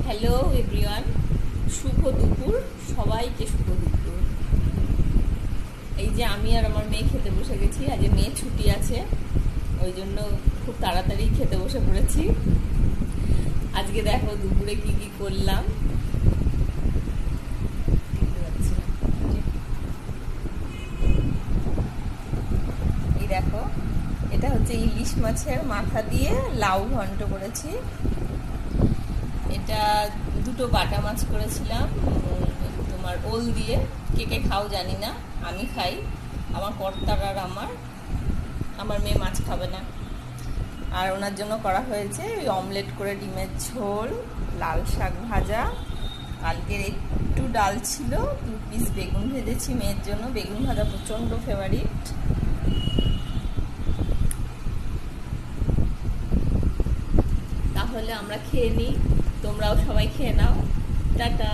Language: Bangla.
হ্যালো এভরিওয়ান, শুভ দুপুর। সবাইকে শুভ দুপুর। এই যে আমি আর আমার মেয়ে খেতে বসে গেছি। আজ মেয়ে ছুটি আছে, ওই জন্য খুব তাড়াতাড়ি খেতে বসে পড়েছি। আজকে দেখো দুপুরে কি কি করলাম। এই দেখো, এটা হচ্ছে ইলিশ মাছের মাথা দিয়ে লাউ ঘন্ট করেছি। এটা দুটো বাটা মাছ করেছিলাম তোমার ওল দিয়ে। কে কে খাও জানি না, আমি খাই। আমার কর্তার আর আমার মেয়ে মাছ খাবে না। আর ওনার জন্য করা হয়েছে ওই অমলেট করে ডিমের ঝোল, লাল শাক ভাজা, কালকের একটু ডাল ছিল, 2 পিস বেগুন ভেজেছি মেয়ের জন্য। বেগুন ভাজা প্রচণ্ড ফেভারিট। তাহলে আমরা খেয়ে নিই, তোমরাও সবাই খেয়ে নাও। টাটা।